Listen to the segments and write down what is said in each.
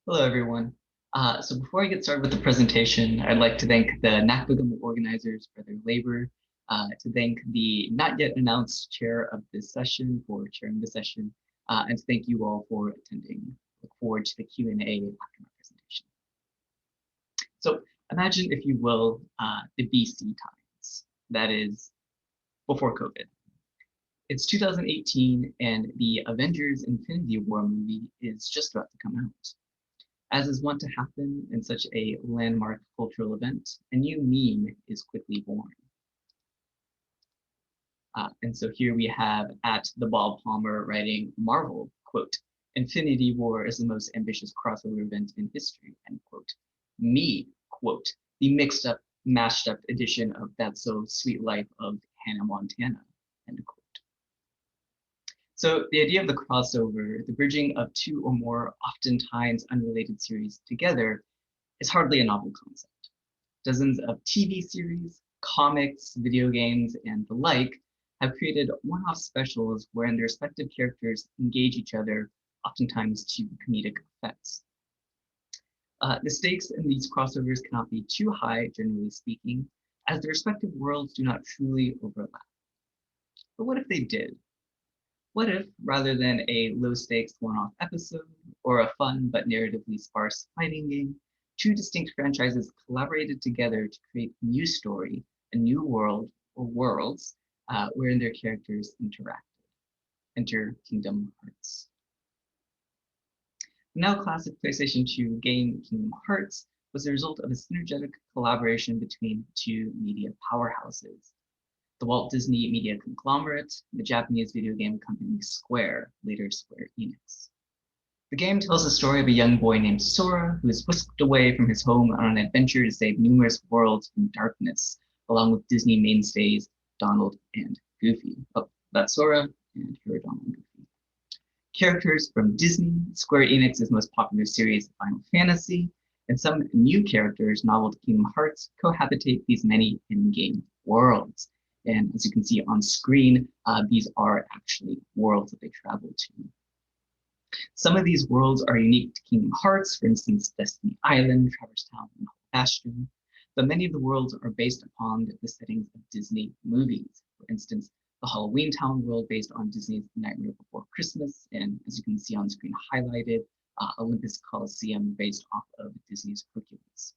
Hello, everyone. So before I get started with the presentation, I'd like to thank the NACVGM organizers for their labor, to thank the not yet announced chair of this session for chairing the session, and to thank you all for attending. Look forward to the Q&A after my presentation. So imagine, if you will, the BC times, that is before COVID. It's 2018 and the Avengers Infinity War movie is just about to come out. As is wont to happen in such a landmark cultural event, a new meme is quickly born. And so here we have at the Bob Palmer writing Marvel, quote, Infinity War is the most ambitious crossover event in history, end quote. Me, quote, the mixed up, mashed up edition of That's So Sweet Life of Hannah Montana, end quote. So the idea of the crossover, the bridging of two or more oftentimes unrelated series together, is hardly a novel concept. Dozens of TV series, comics, video games, and the like have created one-off specials wherein their respective characters engage each other, oftentimes to comedic effects. The stakes in these crossovers cannot be too high, generally speaking, as the respective worlds do not truly overlap. But what if they did? What if, rather than a low-stakes one-off episode or a fun but narratively sparse fighting game, two distinct franchises collaborated together to create a new story, a new world or worlds, wherein their characters interacted? Enter Kingdom Hearts. The now classic PlayStation 2 game Kingdom Hearts was the result of a synergetic collaboration between two media powerhouses, the Walt Disney media conglomerate, the Japanese video game company Square, later Square Enix. The game tells the story of a young boy named Sora who is whisked away from his home on an adventure to save numerous worlds from darkness, along with Disney mainstays Donald and Goofy. Oh, that's Sora, and here are Donald and Goofy. Characters from Disney, Square Enix's most popular series, Final Fantasy, and some new characters novel to Kingdom Hearts cohabitate these many in-game worlds. And as you can see on screen, these are actually worlds that they travel to. Some of these worlds are unique to Kingdom Hearts, for instance, Destiny Island, Traverse Town, and Bastion, but many of the worlds are based upon the settings of Disney movies. For instance, the Halloween Town world based on Disney's Nightmare Before Christmas, and as you can see on screen highlighted, Olympus Coliseum based off of Disney's Hercules.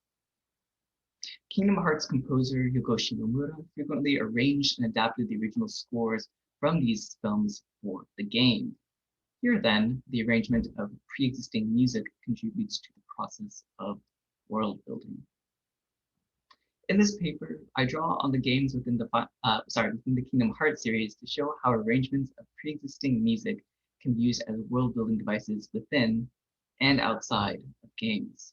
Kingdom Hearts composer Yoko Shimomura frequently arranged and adapted the original scores from these films for the game. Here then, the arrangement of pre-existing music contributes to the process of world building. In this paper, I draw on the games within the Kingdom Hearts series to show how arrangements of pre-existing music can be used as world-building devices within and outside of games.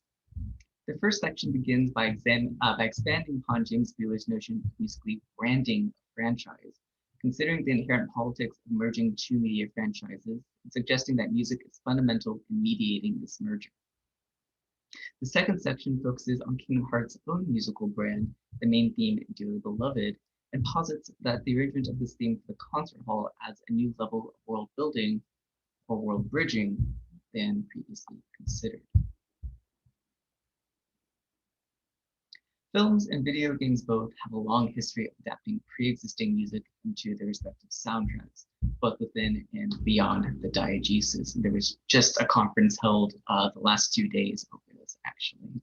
The first section begins by expanding upon James Buhler's notion of musically branding a franchise, considering the inherent politics of merging two media franchises and suggesting that music is fundamental in mediating this merger. The second section focuses on Kingdom Hearts' own musical brand, the main theme, Dearly Beloved, and posits that the arrangement of this theme for the concert hall adds a new level of world building or world bridging than previously considered. Films and video games both have a long history of adapting pre-existing music into their respective soundtracks, both within and beyond the diegesis. There was just a conference held the last 2 days over this, actually.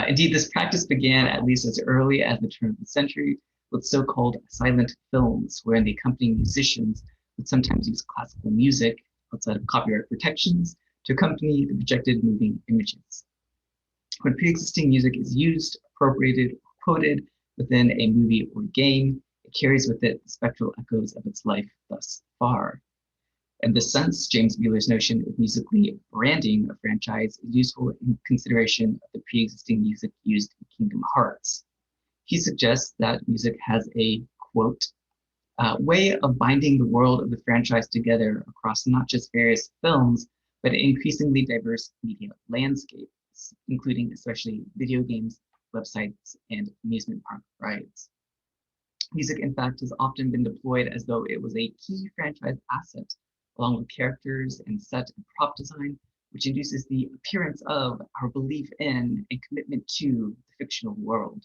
Indeed, this practice began at least as early as the turn of the century with so-called silent films, wherein the accompanying musicians would sometimes use classical music outside of copyright protections to accompany the projected moving images. When pre-existing music is used, appropriated, or quoted within a movie or game, it carries with it the spectral echoes of its life thus far. In this sense, James Buhler's notion of musically branding a franchise is useful in consideration of the pre-existing music used in Kingdom Hearts. He suggests that music has a, quote, way of binding the world of the franchise together across not just various films, but an increasingly diverse media landscape, including especially video games, websites, and amusement park rides. Music, in fact, has often been deployed as though it was a key franchise asset, along with characters and set and prop design, which induces the appearance of our belief in and commitment to the fictional world.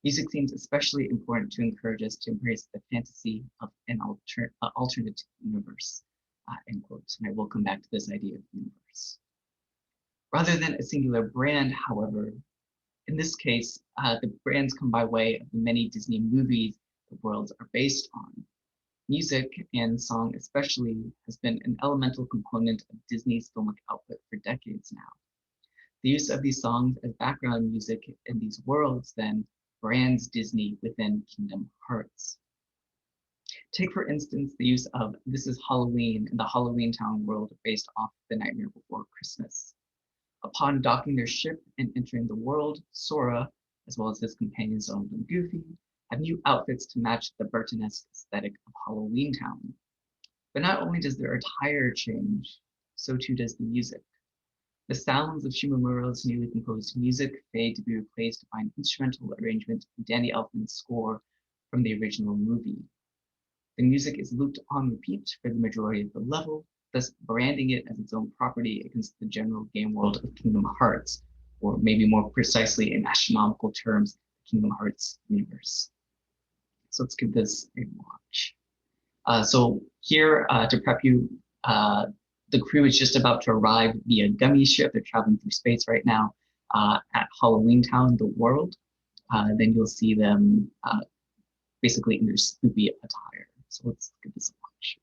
Music seems especially important to encourage us to embrace the fantasy of an alternate universe, end quote. And I will come back to this idea of universe. Rather than a singular brand, however, in this case, the brands come by way of the many Disney movies the worlds are based on. Music, and song especially, has been an elemental component of Disney's filmic output for decades now. The use of these songs as background music in these worlds then brands Disney within Kingdom Hearts. Take, for instance, the use of This Is Halloween in the Halloween Town world based off The Nightmare Before Christmas. Upon docking their ship and entering the world, Sora, as well as his companions Donald and Goofy, have new outfits to match the Burton-esque aesthetic of Halloween Town. But not only does their attire change, so too does the music. The sounds of Shimomura's newly composed music fade to be replaced by an instrumental arrangement of Danny Elfman's score from the original movie. The music is looped on repeat for the majority of the level, thus branding it as its own property against the general game world of Kingdom Hearts, or maybe more precisely in astronomical terms, the Kingdom Hearts universe. So let's give this a watch. So here, to prep you, the crew is just about to arrive via gummy ship. They're traveling through space right now at Halloween Town, the world. Then you'll see them basically in their spoopy attire. So let's give this a watch.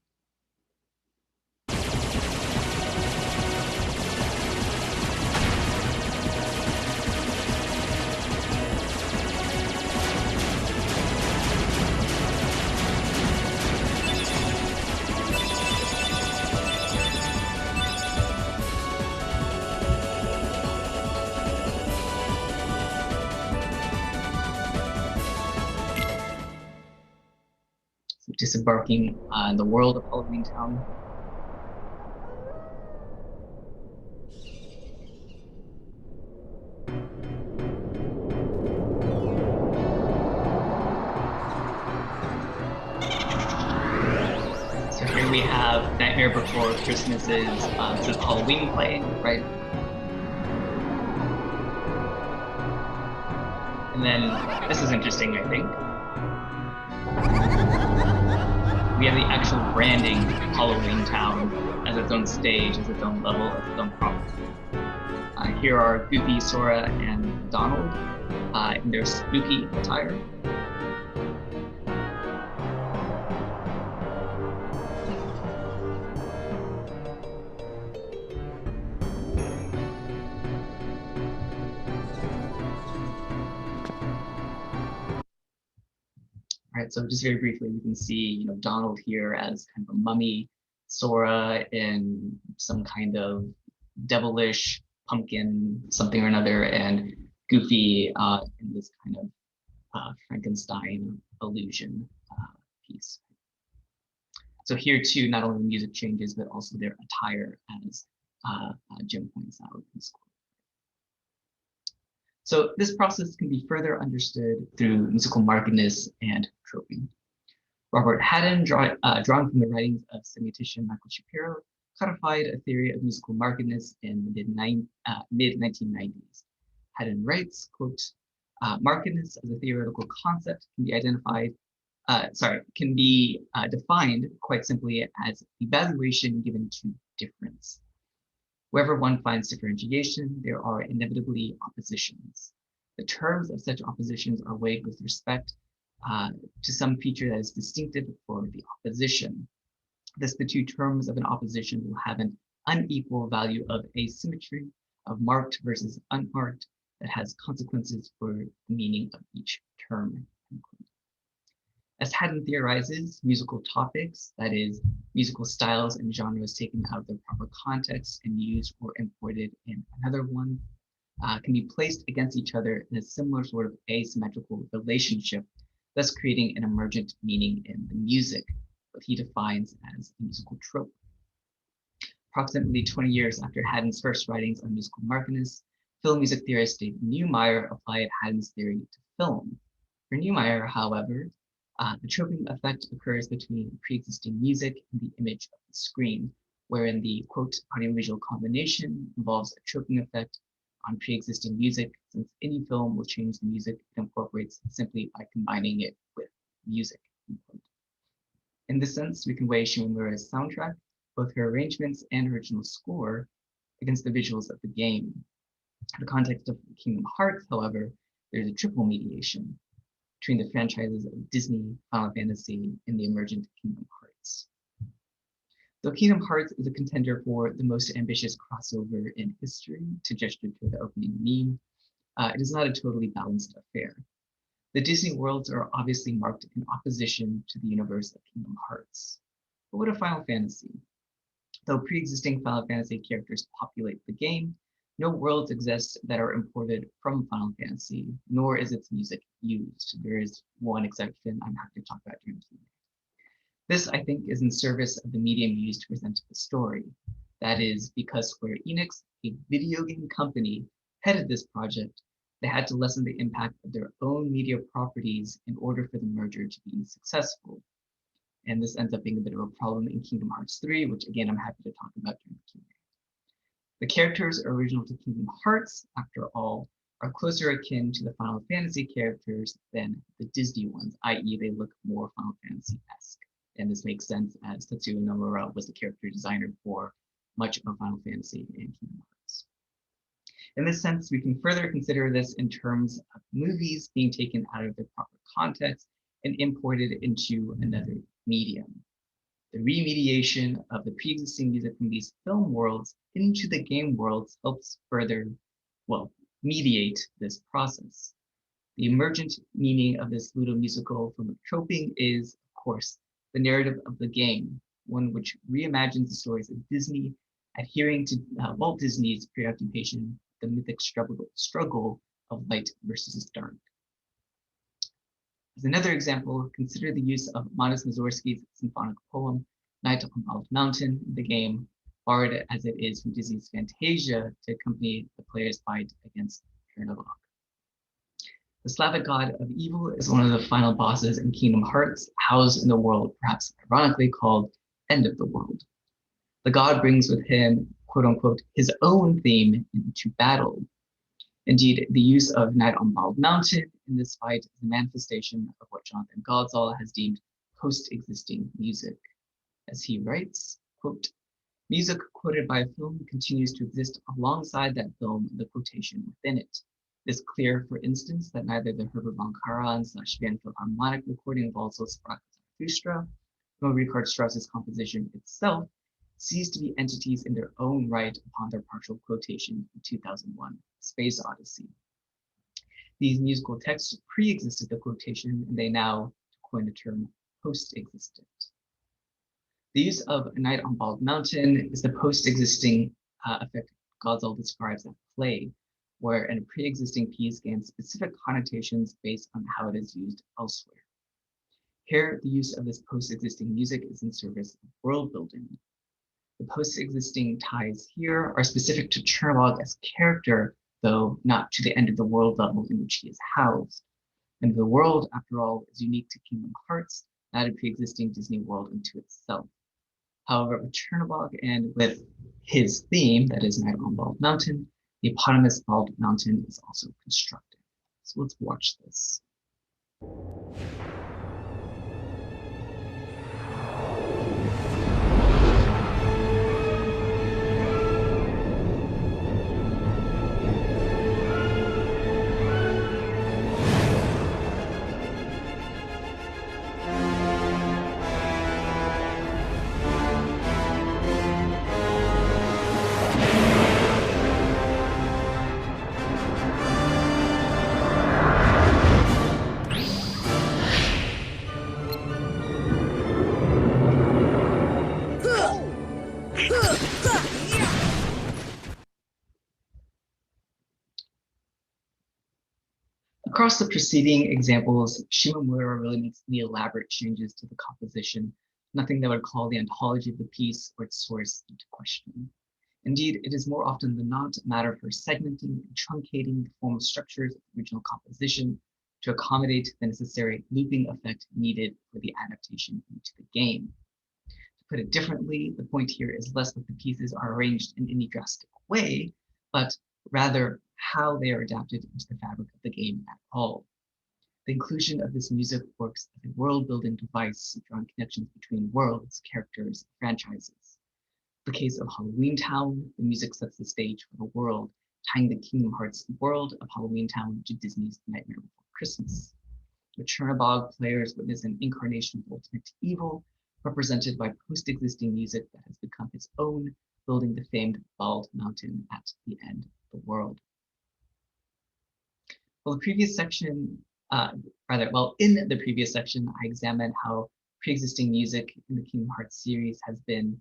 Disembarking in the world of Halloween Town. So here we have Nightmare Before Christmas's sort of Halloween playing, right? And then this is interesting, I think. We have the actual branding Halloween Town as its own stage, as its own level, as its own property. Here are Goofy, Sora, and Donald in their spooky attire. Right, so just very briefly, we can see, Donald here as kind of a mummy, Sora in some kind of devilish pumpkin, something or another, and Goofy in this kind of Frankenstein illusion piece. So here too, not only music changes, but also their attire, as Jim points out in school. So this process can be further understood through musical markedness and troping. Robert Hatten, drawing from the writings of semiotician Michael Shapiro, codified a theory of musical markedness in the mid-1990s. Hatten writes, quote, markedness as a theoretical concept can be defined quite simply as the valuation given to difference. Wherever one finds differentiation, there are inevitably oppositions. The terms of such oppositions are weighed with respect to some feature that is distinctive for the opposition. Thus, the two terms of an opposition will have an unequal value of asymmetry, of marked versus unmarked, that has consequences for the meaning of each term. As Haddon theorizes, musical topics, that is, musical styles and genres taken out of their proper context and used or imported in another one, can be placed against each other in a similar sort of asymmetrical relationship, thus creating an emergent meaning in the music, what he defines as a musical trope. Approximately 20 years after Haddon's first writings on musical markedness, film music theorist David Neumeyer applied Haddon's theory to film. For Neumeyer, however, the troping effect occurs between pre-existing music and the image of the screen, wherein the quote audiovisual combination involves a troping effect on pre-existing music, since any film will change the music it incorporates simply by combining it with music. In this sense, we can weigh Shimomura's soundtrack, both her arrangements and original score, against the visuals of the game. In the context of Kingdom Hearts, however, there's a triple mediation between the franchises of Disney, Final Fantasy, and the emergent Kingdom Hearts. Though Kingdom Hearts is a contender for the most ambitious crossover in history, to gesture to the opening meme, it is not a totally balanced affair. The Disney worlds are obviously marked in opposition to the universe of Kingdom Hearts. But what of Final Fantasy? Though pre-existing Final Fantasy characters populate the game, no worlds exist that are imported from Final Fantasy, nor is its music used. There is one exception I'm happy to talk about during Q&A. This, I think, is in service of the medium used to present the story. That is, because Square Enix, a video game company, headed this project, they had to lessen the impact of their own media properties in order for the merger to be successful. And this ends up being a bit of a problem in Kingdom Hearts 3, which again, I'm happy to talk about during the Q&A. The characters original to Kingdom Hearts, after all, are closer akin to the Final Fantasy characters than the Disney ones, i.e. they look more Final Fantasy-esque. And this makes sense as David Neumeyer was the character designer for much of Final Fantasy and Kingdom Hearts. In this sense, we can further consider this in terms of movies being taken out of their proper context and imported into another medium. The remediation of the pre-existing music from these film worlds into the game worlds helps further, mediate this process. The emergent meaning of this ludo-musical from troping is, of course, the narrative of the game, one which reimagines the stories of Disney, adhering to Walt Disney's preoccupation, the mythic struggle of light versus dark. As another example, consider the use of Manos Mussorgsky's symphonic poem, Night on Bald Mountain, in the game, borrowed as it is from Disney's Fantasia to accompany the player's fight against Chernobog. The Slavic god of evil is one of the final bosses in Kingdom Hearts, housed in the world perhaps ironically called End of the World. The god brings with him, quote unquote, his own theme into battle. Indeed, the use of Night on Bald Mountain in this fight is a manifestation of what Jonathan Godsall has deemed post-existing music. As he writes, quote, music quoted by a film continues to exist alongside that film and the quotation within it. It is clear, for instance, that neither the Herbert von Karajan/Wien Philharmonic recording of Waltz's Sprach Zarathustra nor Richard Strauss's composition itself cease to be entities in their own right upon their partial quotation in 2001, Space Odyssey. These musical texts pre-existed the quotation, and they now, to coin the term, post-existent. The use of Night on Bald Mountain is the post-existing effect Godsall describes at play, where a pre-existing piece gains specific connotations based on how it is used elsewhere. Here, the use of this post-existing music is in service of world building. The post-existing ties here are specific to Chernobog as character, though not to the end of the world level in which he is housed. And the world, after all, is unique to Kingdom Hearts, not a pre-existing Disney world unto itself. However, with Chernobog and with his theme, that is Night on Bald Mountain, the eponymous Bald Mountain is also constructed. So let's watch this. Across the preceding examples, Shimomura really makes the elaborate changes to the composition, nothing that would call the ontology of the piece or its source into question. Indeed, it is more often than not a matter of her segmenting and truncating the formal structures of the original composition to accommodate the necessary looping effect needed for the adaptation into the game. To Put it differently, the point here is less that the pieces are arranged in any drastic way, but rather how they are adapted into the fabric of the game at all. The inclusion of this music works as a world-building device, drawing connections between worlds, characters, and franchises. In the case of Halloween Town, the music sets the stage for the world, tying the Kingdom Hearts world of Halloween Town to Disney's Nightmare Before Christmas. The Chernobog players witness an incarnation of ultimate evil, represented by post-existing music that has become its own, building the famed Bald Mountain at the end of the world. Well, in the previous section, I examined how pre-existing music in the Kingdom Hearts series has been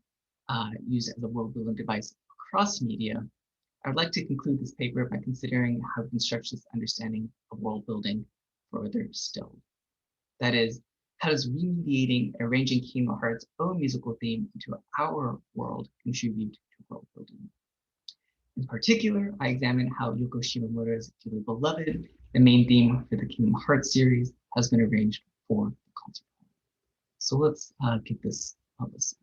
used as a world-building device across media. I would like to conclude this paper by considering how we can stretch this understanding of world-building further still. That is, how does remediating, arranging Kingdom Hearts' own musical theme into our world contribute to world building? In particular, I examine how Yoko Shimomura's Dearly Beloved, the main theme for the Kingdom Hearts series, has been arranged for the concert hall. So let's give this a listen.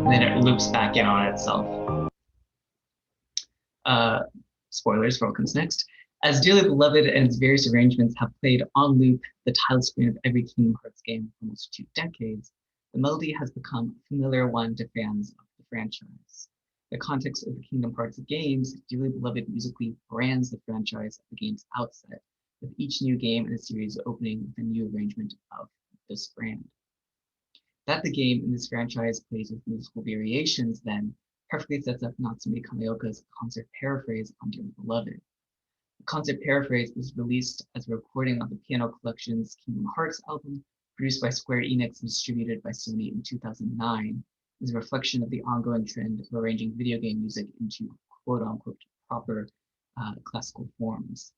Then it loops back in on itself. Spoilers for what comes next. As Dearly Beloved and its various arrangements have played on loop the title screen of every Kingdom Hearts game for almost 2 decades, the melody has become a familiar one to fans of the franchise. In the context of the Kingdom Hearts games, Dearly Beloved musically brands the franchise at the game's outset, with each new game in the series opening with a new arrangement of this brand. That the game in this franchise plays with musical variations, then, perfectly sets up Natsume Kameoka's concert paraphrase on Dearly Beloved. The concert paraphrase was released as a recording of the Piano Collection's Kingdom Hearts album, produced by Square Enix and distributed by Sony in 2009, as a reflection of the ongoing trend of arranging video game music into quote-unquote proper classical forms.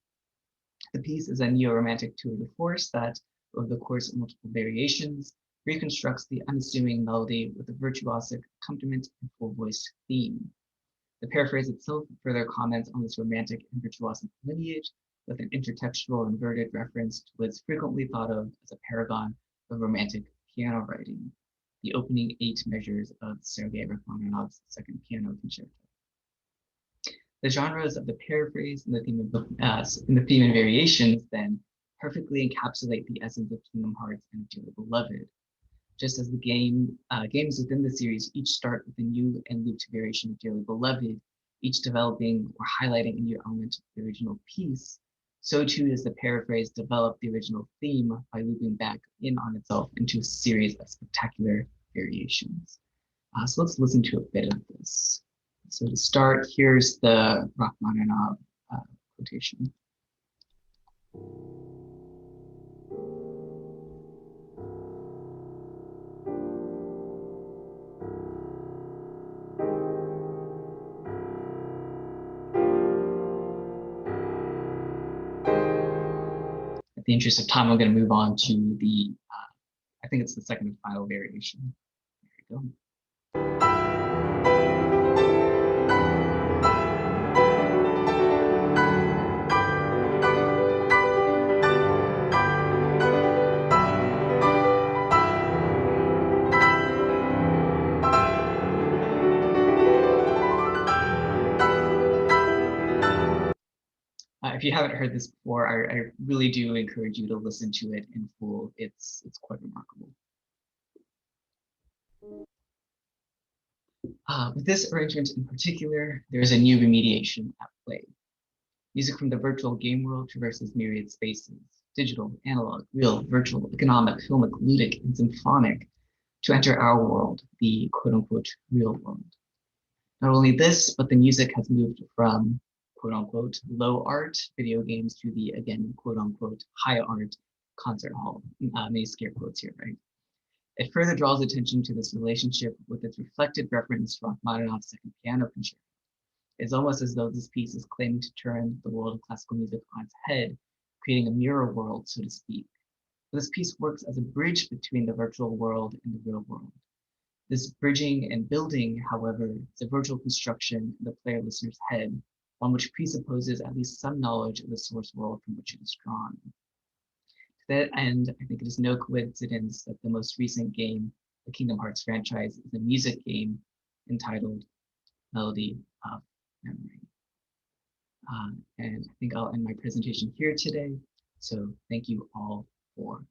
The piece is a neo-romantic tour de force that, over the course of multiple variations, reconstructs the unassuming melody with a virtuosic accompaniment and full-voiced theme. The paraphrase itself further comments on this romantic and virtuosic lineage with an intertextual inverted reference to what is frequently thought of as a paragon of romantic piano writing, the opening 8 measures of Sergei Rachmaninoff's Second Piano Concerto. The genres of the paraphrase and the theme and variations then perfectly encapsulate the essence of Kingdom Hearts and Dearly Beloved. Just as the games within the series each start with a new and looped variation of Dearly Beloved, each developing or highlighting a new element of the original piece, so too does the paraphrase develop the original theme by looping back in on itself into a series of spectacular variations. So let's listen to a bit of this. So to start, here's the Rachmaninoff quotation. In the interest of time, I'm going to move on to the, I think it's the second and final variation. There we go. If you haven't heard this before, I really do encourage you to listen to it in full. It's quite remarkable. With this arrangement in particular, there is a new remediation at play. Music from the virtual game world traverses myriad spaces, digital, analog, real, virtual, economic, filmic, ludic, and symphonic, to enter our world, the quote-unquote real world. Not only this, but the music has moved from quote-unquote low art video games to the, again, quote-unquote high art concert hall. Many scare quotes here, right? It further draws attention to this relationship with its reflected reference to Rachmaninoff's Second Piano Concerto. It's almost as though this piece is claiming to turn the world of classical music on its head, creating a mirror world, so to speak. This piece works as a bridge between the virtual world and the real world. This bridging and building, however, is a virtual construction in the player listener's head, one which presupposes at least some knowledge of the source world from which it is drawn. To that end, I think it is no coincidence that the most recent game, the Kingdom Hearts franchise, is a music game entitled Melody of Memory. And I think I'll end my presentation here today. So thank you all for